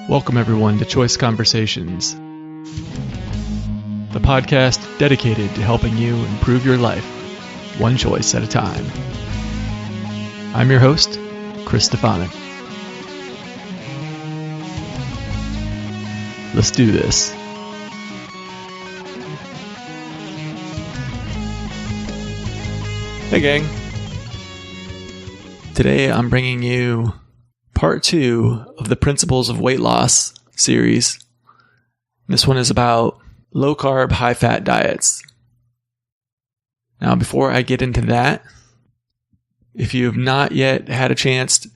Welcome everyone to Choice Conversations, the podcast dedicated to helping you improve your life, one choice at a time. I'm your host, Chris Stefanik. Let's do this. Hey gang. Today I'm bringing you part 2 of the Principles of Weight Loss series. This one is about low carb, high fat diets. Now, before I get into that, if you have not yet had a chance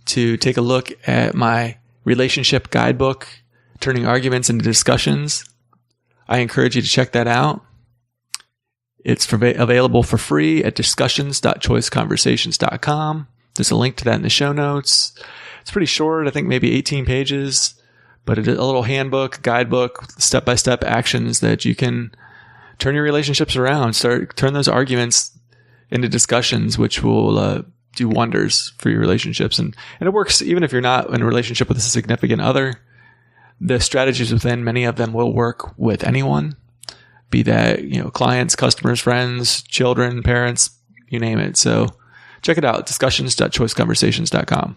to take a look at my relationship guidebook, Turning Arguments into Discussions, I encourage you to check that out. It's available for free at discussions.choiceconversations.com. There's a link to that in the show notes. It's pretty short, I think maybe 18 pages, but it's a little handbook, guidebook, step-by-step actions that you can turn your relationships around, turn those arguments into discussions, which will do wonders for your relationships. And it works even if you're not in a relationship with a significant other. The strategies within many of them will work with anyone, be that, clients, customers, friends, children, parents, you name it. So check it out, discussions.choiceconversations.com.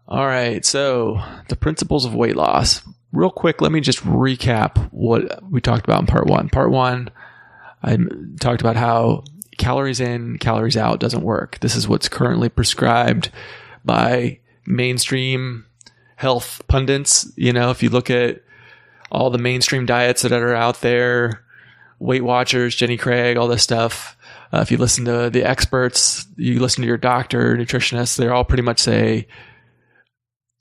All right, so the principles of weight loss. Real quick, let me just recap what we talked about in part 1. Part 1, I talked about how calories in, calories out doesn't work. This is what's currently prescribed by mainstream health pundits. If you look at all the mainstream diets that are out there, Weight Watchers, Jenny Craig, all this stuff. If you listen to the experts, you listen to your doctor, nutritionist, they all pretty much say,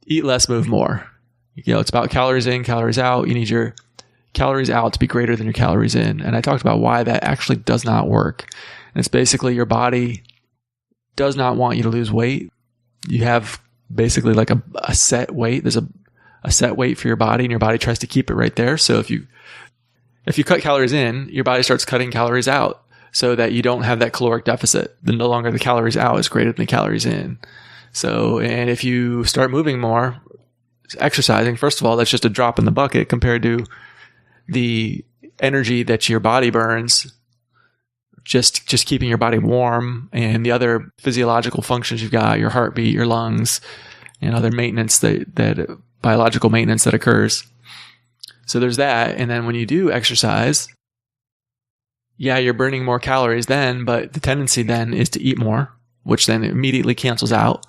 eat less, move more. It's about calories in, calories out. You need your calories out to be greater than your calories in. And I talked about why that actually does not work. And it's basically your body does not want you to lose weight. You have basically like a set weight. There's a set weight for your body, and your body tries to keep it right there. So if you cut calories in, your body starts cutting calories out, so that you don't have that caloric deficit. Then no longer the calories out is greater than the calories in. So, and if you start moving more, exercising, first of all, that's just a drop in the bucket compared to the energy that your body burns, just keeping your body warm, and the other physiological functions you've got, your heartbeat, your lungs, and other maintenance that biological maintenance that occurs. So there's that. And then when you do exercise, yeah, you're burning more calories then, but the tendency then is to eat more, which then immediately cancels out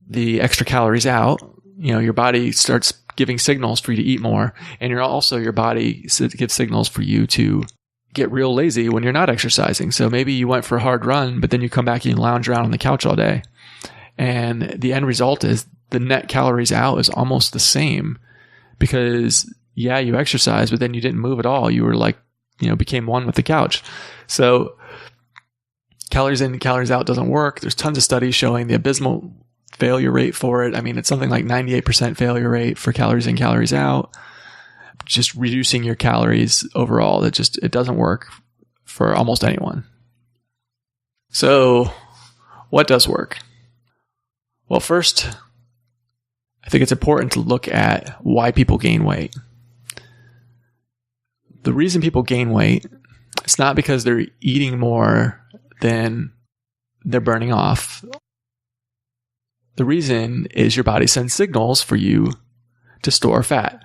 the extra calories out. Your body starts giving signals for you to eat more, and your body gives signals for you to get real lazy when you're not exercising. So maybe you went for a hard run, but then you come back and you lounge around on the couch all day. And the end result is the net calories out is almost the same, because yeah, you exercise, but then you didn't move at all. You were like, became one with the couch. So calories in, calories out doesn't work. There's tons of studies showing the abysmal failure rate for it. I mean, it's something like 98% failure rate for calories in, calories out. Just reducing your calories overall, it doesn't work for almost anyone. So what does work? Well, first, I think it's important to look at why people gain weight. The reason people gain weight, it's not because they're eating more than they're burning off. The reason is your body sends signals for you to store fat.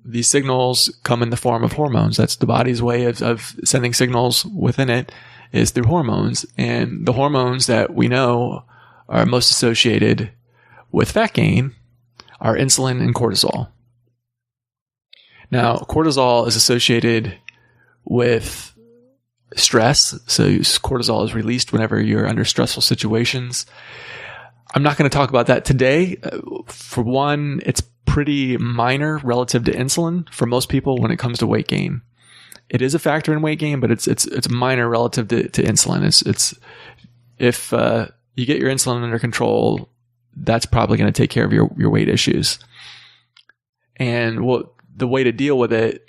These signals come in the form of hormones. That's the body's way of sending signals within it, is through hormones. And the hormones that we know are most associated with fat gain are insulin and cortisol. Now, cortisol is associated with stress. So cortisol is released whenever you're under stressful situations. I'm not going to talk about that today. For one, it's pretty minor relative to insulin for most people when it comes to weight gain. It is a factor in weight gain, but it's minor relative to insulin. It's if you get your insulin under control, that's probably going to take care of your weight issues. And the way to deal with it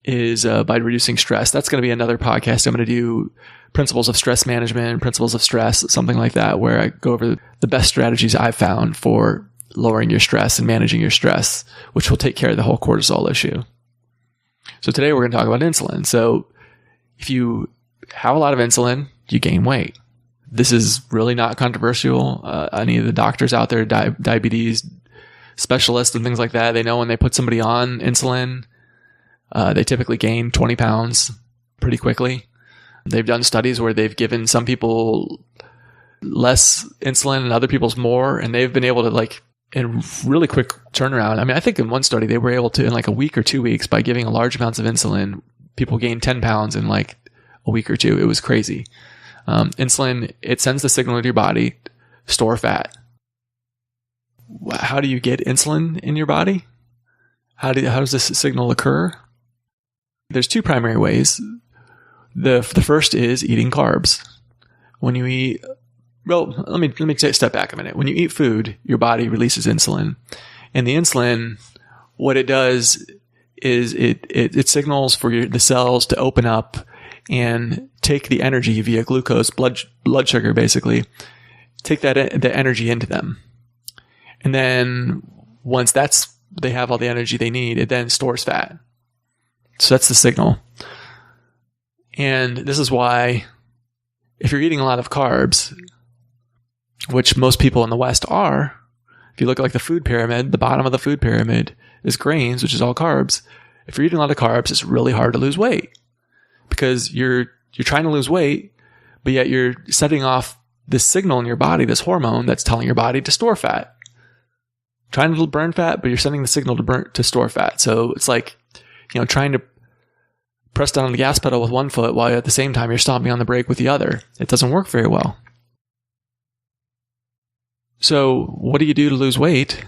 is by reducing stress. That's going to be another podcast. I'm going to do principles of stress management, principles of stress, something like that, where I go over the best strategies I've found for lowering your stress and managing your stress, which will take care of the whole cortisol issue. So today we're going to talk about insulin. So if you have a lot of insulin, you gain weight. This is really not controversial. Any of the doctors out there, diabetes specialists and things like that, they know when they put somebody on insulin, they typically gain 20 pounds pretty quickly. They've done studies where they've given some people less insulin and other people's more, and they've been able to, like, in really quick turnaround. I mean, I think in one study they were able to, in like a week or 2 weeks, by giving large amounts of insulin, people gained 10 pounds in like a week or two. It was crazy. Insulin, it sends the signal to your body, store fat. How do you get insulin in your body? How does this signal occur? There's two primary ways. The first is eating carbs. When you eat, well, let me step back a minute. When you eat food, your body releases insulin, and the insulin, what it does is it signals for the cells to open up and take the energy via glucose, blood sugar, basically, take the energy into them, and then once they have all the energy they need, it then stores fat. So that's the signal. And this is why, if you're eating a lot of carbs, which most people in the West are, if you look at like the food pyramid, the bottom of the food pyramid is grains, which is all carbs. If you're eating a lot of carbs, it's really hard to lose weight because you're trying to lose weight, but yet you're setting off this signal in your body, this hormone that's telling your body to store fat. Trying to burn fat, but you're sending the signal to store fat. So it's like, trying to press down on the gas pedal with one foot while at the same time you're stomping on the brake with the other. It doesn't work very well. So what do you do to lose weight?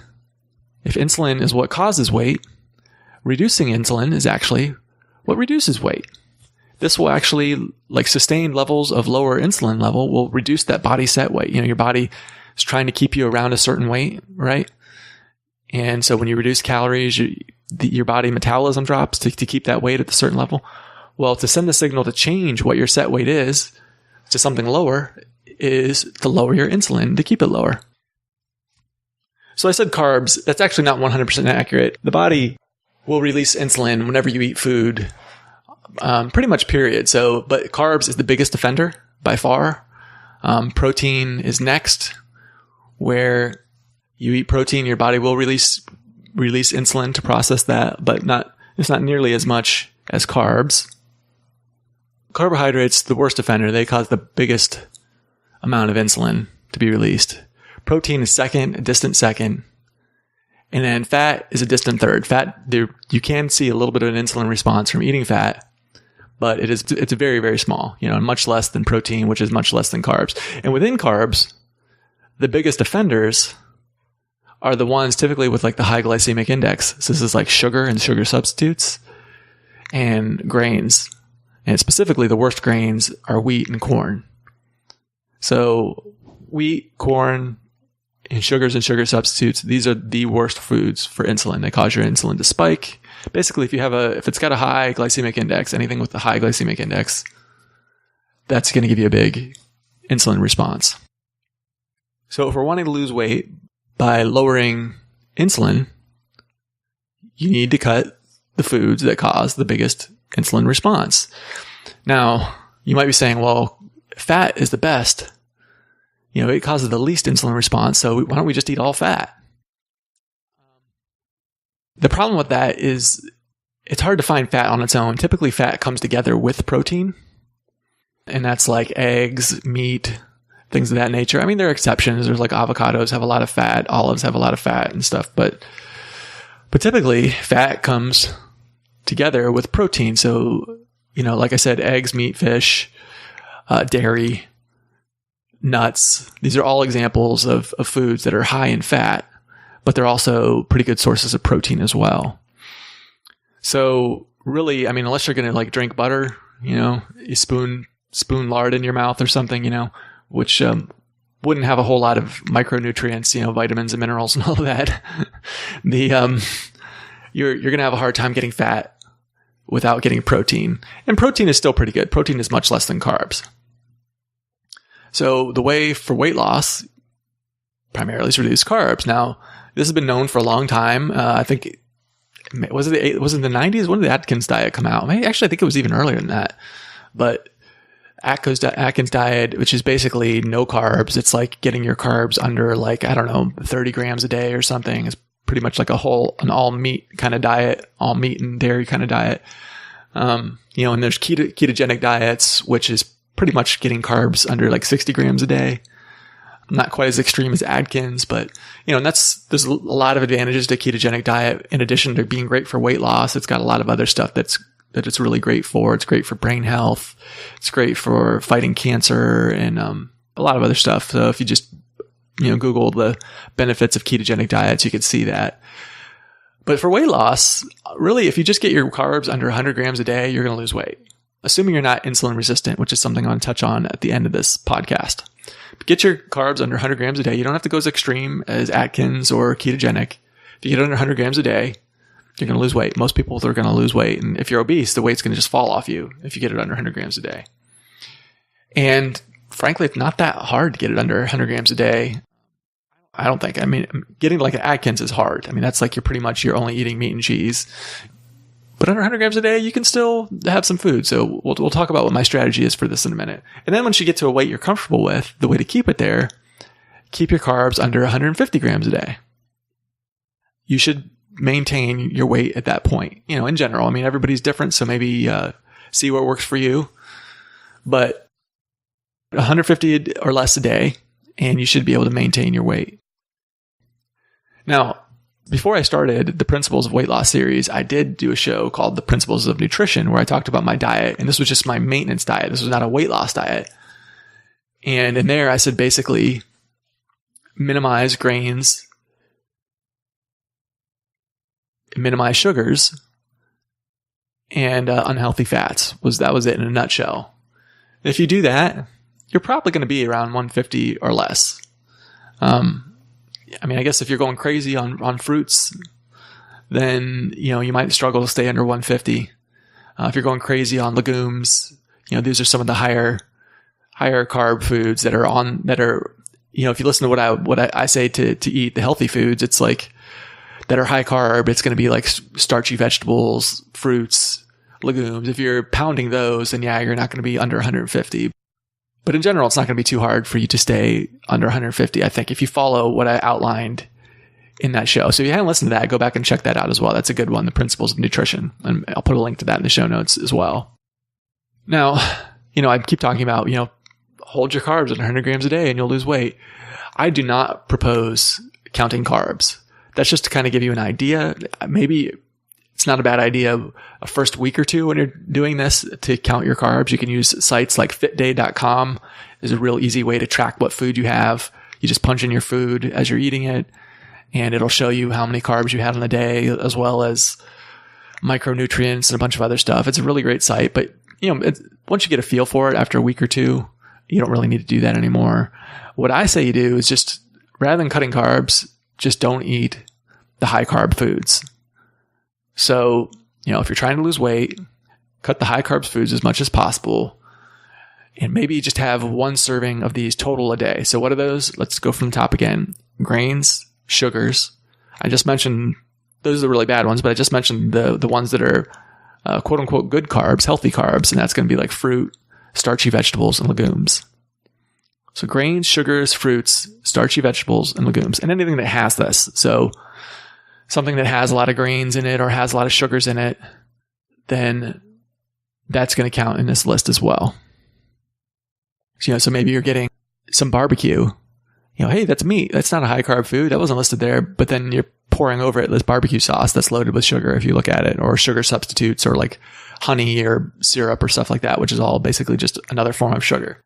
If insulin is what causes weight, reducing insulin is actually what reduces weight. This will actually, like, sustained levels of lower insulin level will reduce that body set weight. Your body is trying to keep you around a certain weight, right? And so when you reduce calories, your body metabolism drops to keep that weight at a certain level. Well, to send the signal to change what your set weight is to something lower is to lower your insulin to keep it lower. So I said carbs. That's actually not 100% accurate. The body will release insulin whenever you eat food, pretty much period. So, but carbs is the biggest offender by far. Protein is next. Where you eat protein, your body will release insulin to process that, but it's not nearly as much as carbs. Carbohydrates, the worst offender. They cause the biggest amount of insulin to be released. Protein is second, a distant second. And then fat is a distant third. Fat, you can see a little bit of an insulin response from eating fat, but it's very, very small, much less than protein, which is much less than carbs. And within carbs, the biggest offenders are the ones typically with like the high glycemic index. So this is like sugar and sugar substitutes and grains. And specifically the worst grains are wheat and corn. So wheat, corn, and sugars and sugar substitutes, these are the worst foods for insulin. They cause your insulin to spike. Basically, if it's got a high glycemic index, anything with a high glycemic index, that's going to give you a big insulin response. So if we're wanting to lose weight by lowering insulin, you need to cut the foods that cause the biggest insulin response. Now, you might be saying, well, fat is the best. It causes the least insulin response, so why don't we just eat all fat? The problem with that is it's hard to find fat on its own. Typically, fat comes together with protein, and that's like eggs, meat, things of that nature. I mean, there are exceptions. There's like avocados have a lot of fat, olives have a lot of fat and stuff, but typically fat comes together with protein. So, like I said, eggs, meat, fish, dairy, nuts. These are all examples of foods that are high in fat, but they're also pretty good sources of protein as well. So really, I mean, unless you're going to like drink butter, you spoon lard in your mouth or something, which wouldn't have a whole lot of micronutrients, vitamins and minerals and all of that. You're going to have a hard time getting fat without getting protein. And protein is still pretty good. Protein is much less than carbs. So the way for weight loss primarily is to reduce carbs. Now, this has been known for a long time. I think, was it the 90s? When did the Atkins diet come out? Actually, I think it was even earlier than that. But Atkins diet, which is basically no carbs. It's like getting your carbs under 30 grams a day or something. It's pretty much like an all meat kind of diet, all meat and dairy kind of diet. And there's ketogenic diets, which is pretty much getting carbs under 60 grams a day. Not quite as extreme as Atkins, but there's a lot of advantages to ketogenic diet. In addition to being great for weight loss, it's got a lot of other stuff that it's really great for. It's great for brain health. It's great for fighting cancer and a lot of other stuff. So if you just Google the benefits of ketogenic diets, you can see that. But for weight loss, really, if you just get your carbs under 100 grams a day, you're going to lose weight. Assuming you're not insulin resistant, which is something I'm going to touch on at the end of this podcast. But get your carbs under 100 grams a day. You don't have to go as extreme as Atkins or ketogenic. If you get under 100 grams a day, you're going to lose weight. Most people are going to lose weight. And if you're obese, the weight's going to just fall off you if you get it under 100 grams a day. And frankly, it's not that hard to get it under 100 grams a day. I don't think. Getting like an Atkins is hard. That's like you're only eating meat and cheese. But under 100 grams a day, you can still have some food. So we'll talk about what my strategy is for this in a minute. And then once you get to a weight you're comfortable with, the way to keep it there, keep your carbs under 150 grams a day. You should maintain your weight at that point. In general, everybody's different. So maybe see what works for you. But 150 or less a day, and you should be able to maintain your weight. Now, before I started the Principles of Weight Loss series, I did do a show called The Principles of Nutrition where I talked about my diet, and this was just my maintenance diet. This was not a weight loss diet. And in there, I said basically minimize grains, minimize sugars, and unhealthy fats. That was it in a nutshell. If you do that, you're probably going to be around 150 or less. I guess if you're going crazy on fruits, then, you might struggle to stay under 150. If you're going crazy on legumes, these are some of the higher carb foods that are, if you listen to what I say to eat the healthy foods, it's like that are high carb. It's going to be like starchy vegetables, fruits, legumes. If you're pounding those, then you're not going to be under 150. But in general, it's not going to be too hard for you to stay under 150, I think, if you follow what I outlined in that show. So if you haven't listened to that, go back and check that out as well. That's a good one, The Principles of Nutrition. And I'll put a link to that in the show notes as well. Now, I keep talking about, hold your carbs at 100 grams a day and you'll lose weight. I do not propose counting carbs. That's just to kind of give you an idea. Maybe it's not a bad idea a first week or two when you're doing this to count your carbs. You can use sites like fitday.com. Is a real easy way to track what food you have. You just punch in your food as you're eating it, and it'll show you how many carbs you had on the day, as well as micronutrients and a bunch of other stuff. It's a really great site, but once you get a feel for it after a week or two, you don't really need to do that anymore. What I say you do is just, rather than cutting carbs, just don't eat the high carb foods. So, if you're trying to lose weight, cut the high carbs foods as much as possible, and maybe just have one serving of these total a day. So what are those? Let's go from the top again. Grains, sugars. I just mentioned, those are the really bad ones, but I just mentioned the ones that are quote unquote good carbs, healthy carbs, and that's going to be like fruit, starchy vegetables, and legumes. So grains, sugars, fruits, starchy vegetables, and legumes, and anything that has this. So something that has a lot of grains in it or has a lot of sugars in it, then that's going to count in this list as well. So maybe you're getting some barbecue. Hey, that's meat. That's not a high carb food. That wasn't listed there. But then you're pouring over it this barbecue sauce that's loaded with sugar, if you look at it, or sugar substitutes, or like honey or syrup or stuff like that, which is all basically just another form of sugar.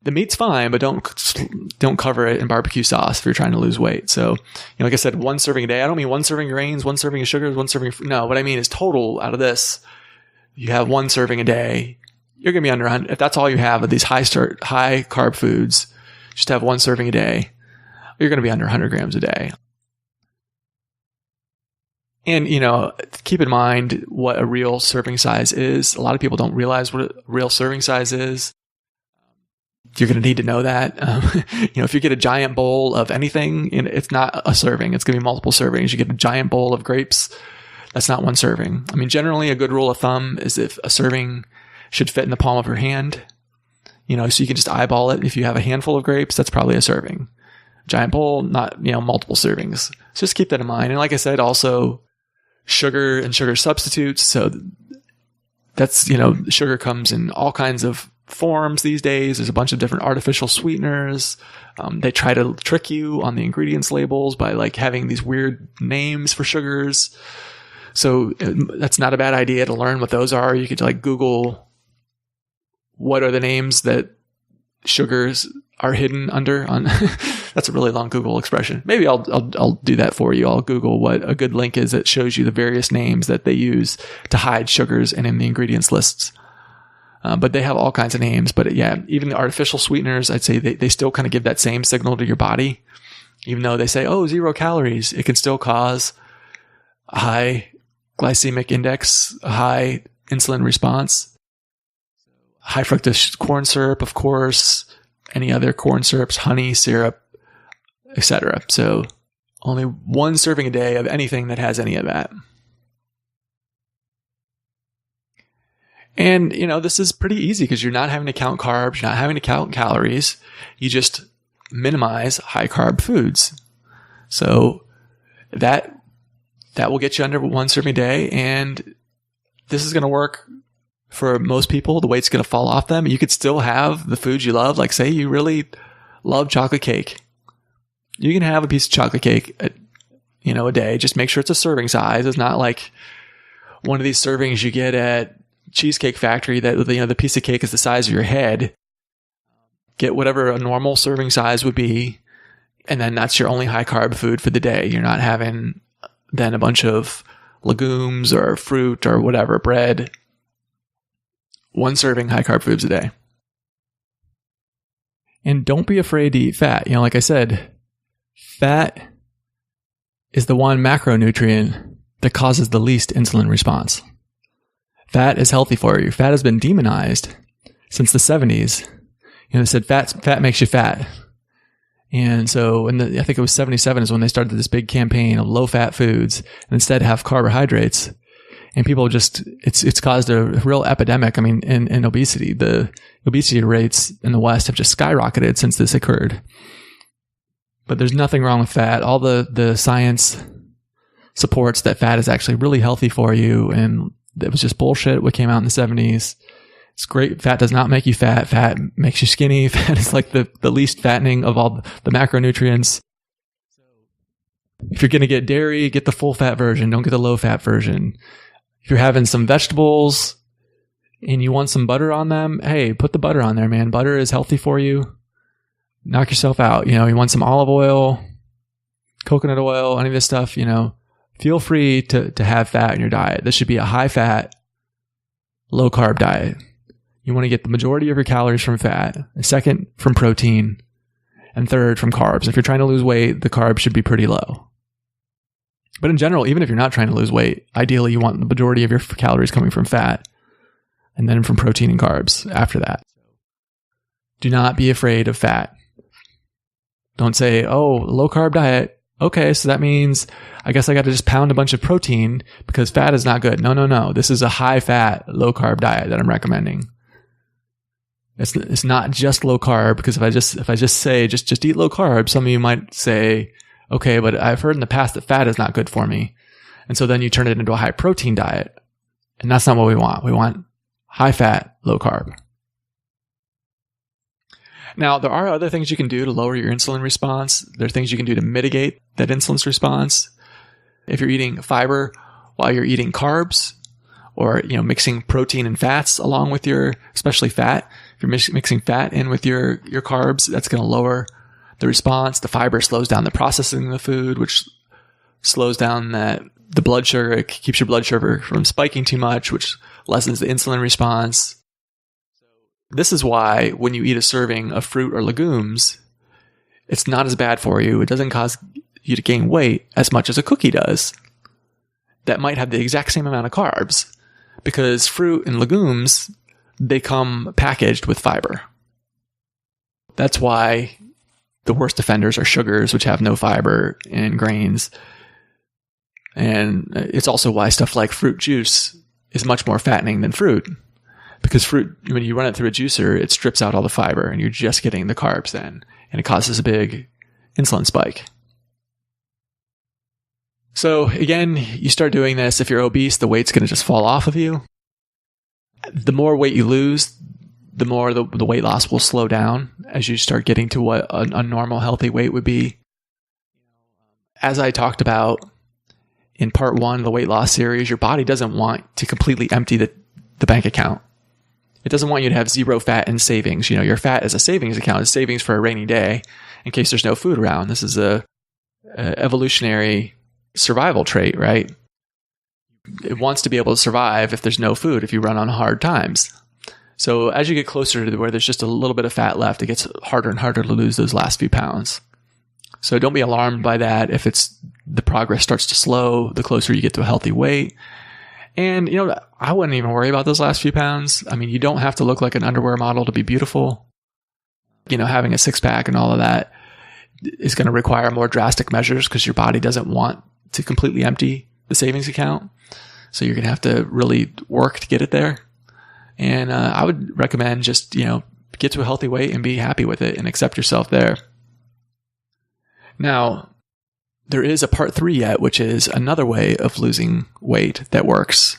The meat's fine, but don't cover it in barbecue sauce if you're trying to lose weight. So, like I said, one serving a day. I don't mean one serving of grains, one serving of sugars, one serving of fruit. No, what I mean is total out of this. You have one serving a day. You're going to be under 100. If that's all you have of these high carb foods, just have one serving a day, you're going to be under 100 grams a day. And, keep in mind what a real serving size is. A lot of people don't realize what a real serving size is. You're going to need to know that. If you get a giant bowl of anything, it's not a serving. It's going to be multiple servings. You get a giant bowl of grapes, that's not one serving. I mean, generally a good rule of thumb is if a serving should fit in the palm of your hand, so you can just eyeball it. If you have a handful of grapes, that's probably a serving. Giant bowl, not, multiple servings. So just keep that in mind. And like I said, also sugar and sugar substitutes. So that's, sugar comes in all kinds of forms these days. There's a bunch of different artificial sweeteners. They try to trick you on the ingredients labels by like having these weird names for sugars. So that's not a bad idea to learn what those are. You could like Google what are the names that sugars are hidden under on. That's a really long Google expression. Maybe I'll do that for you. I'll Google what a good link is that shows you the various names that they use to hide sugars and in the ingredients lists. But they have all kinds of names. But yeah, even the artificial sweeteners, I'd say they still kind of give that same signal to your body. Even though they say, 0 calories, it can still cause a high glycemic index, a high insulin response. High fructose corn syrup, of course, any other corn syrups, honey, syrup, etc. So only one serving a day of anything that has any of that. And, this is pretty easy because you're not having to count carbs, you're not having to count calories. You just minimize high carb foods. So that will get you under one serving a day. And this is going to work for most people. The weight's going to fall off them. You could still have the foods you love. Like say you really love chocolate cake. You can have a piece of chocolate cake, a day. Just make sure it's a serving size. It's not like one of these servings you get at Cheesecake Factory that, the piece of cake is the size of your head. Get whatever a normal serving size would be. And then that's your only high carb food for the day. You're not having then a bunch of legumes or fruit or whatever, bread. One serving high carb foods a day. And don't be afraid to eat fat. Like I said, fat is the one macronutrient that causes the least insulin response. Fat is healthy for you. Fat has been demonized since the 70s. They said fat makes you fat. And so I think it was 77 is when they started this big campaign of low fat foods and instead have carbohydrates. And people it's caused a real epidemic. I mean, in obesity, the obesity rates in the West have just skyrocketed since this occurred. But there's nothing wrong with fat. All the science supports that fat is actually really healthy for you. And it was just bullshit what came out in the 70s. It's great. Fat does not make you fat. Fat makes you skinny. Fat is like the least fattening of all the macronutrients. If you're going to get dairy, get the full fat version. Don't get the low fat version. If you're having some vegetables and you want some butter on them, hey, put the butter on there, man. Butter is healthy for you. Knock yourself out. You want some olive oil, coconut oil, any of this stuff, feel free to have fat in your diet. This should be a high fat, low carb diet. You want to get the majority of your calories from fat, second from protein, and third from carbs. If you're trying to lose weight, the carbs should be pretty low. But in general, even if you're not trying to lose weight, ideally you want the majority of your calories coming from fat and then from protein and carbs after that. Do not be afraid of fat. Don't say, low carb diet. Okay, so that means I guess I got to just pound a bunch of protein because fat is not good. No. This is a high fat, low carb diet that I'm recommending. It's not just low carb, because if I just say just eat low carb, some of you might say, okay, but I've heard in the past that fat is not good for me. And so then you turn it into a high protein diet. And that's not what we want. We want high fat, low carb. Now, there are other things you can do to lower your insulin response. There are things you can do to mitigate that insulin response. If you're eating fiber while you're eating carbs, or mixing protein and fats along with especially fat. If you're mixing fat in with your carbs, that's going to lower the response. The fiber slows down the processing of the food, which slows down the blood sugar. It keeps your blood sugar from spiking too much, which lessens the insulin response. This is why when you eat a serving of fruit or legumes, it's not as bad for you. It doesn't cause you to gain weight as much as a cookie does. that might have the exact same amount of carbs, because fruit and legumes, they come packaged with fiber. That's why the worst offenders are sugars, which have no fiber, and grains. And it's also why stuff like fruit juice is much more fattening than fruit, because fruit, when you run it through a juicer, it strips out all the fiber and you're just getting the carbs then, and it causes a big insulin spike. So again, you start doing this. If you're obese, the weight's going to just fall off of you. The more weight you lose, the more the weight loss will slow down as you start getting to what a normal healthy weight would be. As I talked about in part 1 of the weight loss series, your body doesn't want to completely empty the bank account. It doesn't want you to have zero fat in savings. Your fat as a savings account is savings for a rainy day in case there's no food around. This is a evolutionary survival trait, right? It wants to be able to survive if there's no food, if you run on hard times. So as you get closer to where there's just a little bit of fat left, it gets harder and harder to lose those last few pounds. So don't be alarmed by that. If the progress starts to slow, the closer you get to a healthy weight. And, I wouldn't even worry about those last few pounds. I mean, you don't have to look like an underwear model to be beautiful. Having a six-pack and all of that is going to require more drastic measures because your body doesn't want to completely empty the savings account. So you're going to have to really work to get it there. And I would recommend just, get to a healthy weight and be happy with it and accept yourself there. Now, there is a part 3 yet, which is another way of losing weight that works.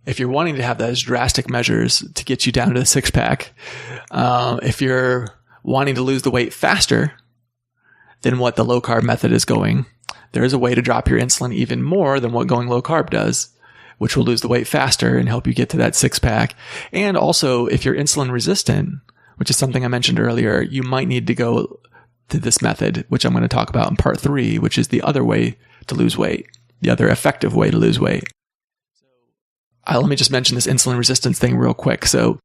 If you're wanting to have those drastic measures to get you down to the six-pack, if you're wanting to lose the weight faster than what the low-carb method is going, there is a way to drop your insulin even more than what going low-carb does, which will lose the weight faster and help you get to that six-pack. And also, if you're insulin resistant, which is something I mentioned earlier, you might need to go to this method, which I'm going to talk about in part 3, which is the other way to lose weight, the other effective way to lose weight. Let me just mention this insulin resistance thing real quick. So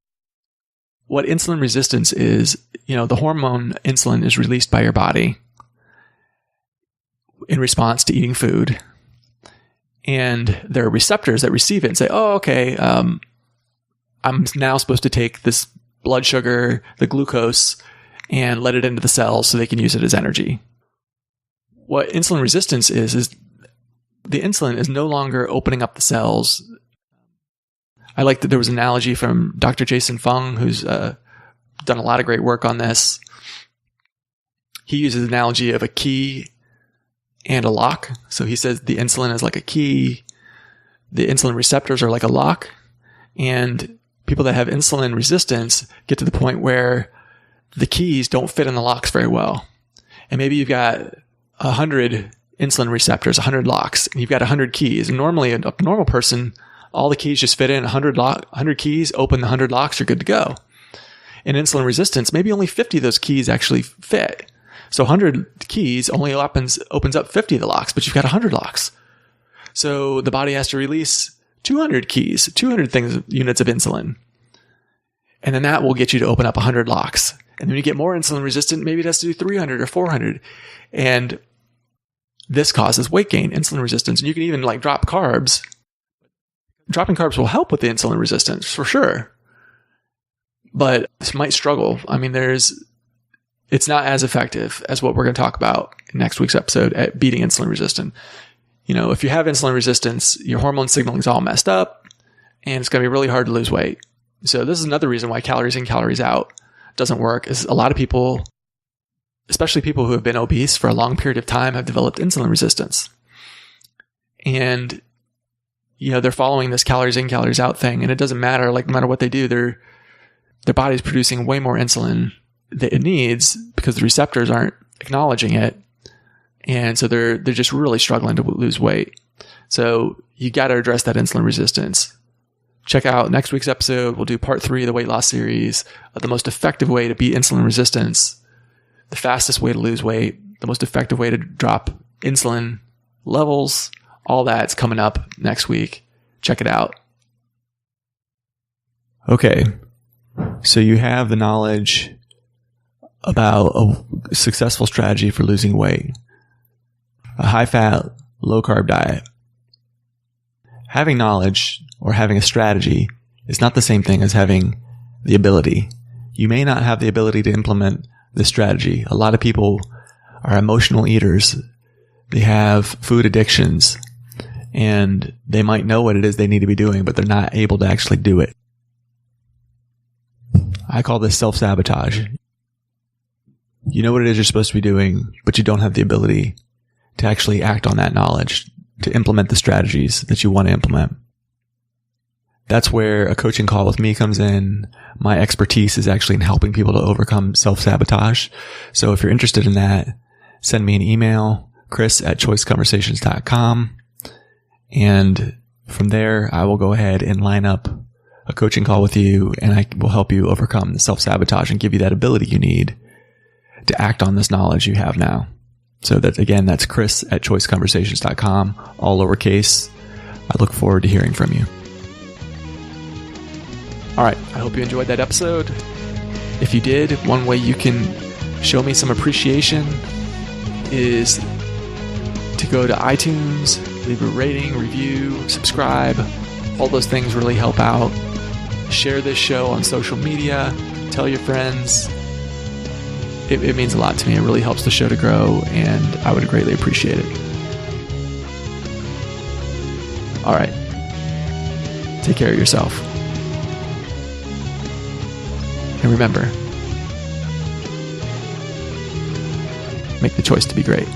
what insulin resistance is, the hormone insulin is released by your body in response to eating food. And there are receptors that receive it and say, oh, okay, I'm now supposed to take this blood sugar, the glucose, and let it into the cells so they can use it as energy. What insulin resistance is the insulin is no longer opening up the cells. I like that there was an analogy from Dr. Jason Fung, who's done a lot of great work on this. He uses the analogy of a key and a lock. So he says the insulin is like a key, the insulin receptors are like a lock, and people that have insulin resistance get to the point where the keys don't fit in the locks very well. And maybe you've got 100 insulin receptors, 100 locks, and you've got 100 keys. And normally a normal person, all the keys just fit in. 100 keys, open the 100 locks, you're good to go. In insulin resistance, maybe only 50 of those keys actually fit. So 100 keys only opens up 50 of the locks, but you've got 100 locks. So the body has to release 200 keys, 200 units of insulin. And then that will get you to open up 100 locks. And when you get more insulin resistant, maybe it has to do 300 or 400. And this causes weight gain, insulin resistance. And you can even drop carbs. Dropping carbs will help with the insulin resistance for sure. But this might struggle. I mean, it's not as effective as what we're going to talk about in next week's episode at beating insulin resistance. If you have insulin resistance, your hormone signaling is all messed up and it's going to be really hard to lose weight. So this is another reason why calories in, calories out doesn't work, is a lot of people, especially people who have been obese for a long period of time, have developed insulin resistance. And, they're following this calories in, calories out thing, and it doesn't matter, no matter what they do, their body's producing way more insulin that it needs because the receptors aren't acknowledging it. And so they're just really struggling to lose weight. So you got to address that insulin resistance. Check out next week's episode. We'll do part 3 of the weight loss series, the most effective way to beat insulin resistance, the fastest way to lose weight, the most effective way to drop insulin levels. All that's coming up next week. Check it out. Okay. So you have the knowledge about a successful strategy for losing weight, a high-fat, low-carb diet. having knowledge or having a strategy is not the same thing as having the ability. You may not have the ability to implement this strategy. A lot of people are emotional eaters. They have food addictions, and they might know what it is they need to be doing, but they're not able to actually do it. I call this self-sabotage. You know what it is you're supposed to be doing, but you don't have the ability to actually act on that knowledge, to implement the strategies that you want to implement. That's where a coaching call with me comes in. My expertise is actually in helping people to overcome self-sabotage. So if you're interested in that, send me an email, chris@choiceconversations.com. And from there, I will go ahead and line up a coaching call with you, and I will help you overcome the self-sabotage and give you that ability you need to act on this knowledge you have now. So that's chris@choiceconversations.com, all lowercase. I look forward to hearing from you. All right. I hope you enjoyed that episode. If you did, one way you can show me some appreciation is to go to iTunes, leave a rating, review, subscribe. All those things really help out. Share this show on social media. Tell your friends. It means a lot to me. It really helps the show to grow, and I would greatly appreciate it. All right. Take care of yourself. And remember, make the choice to be great.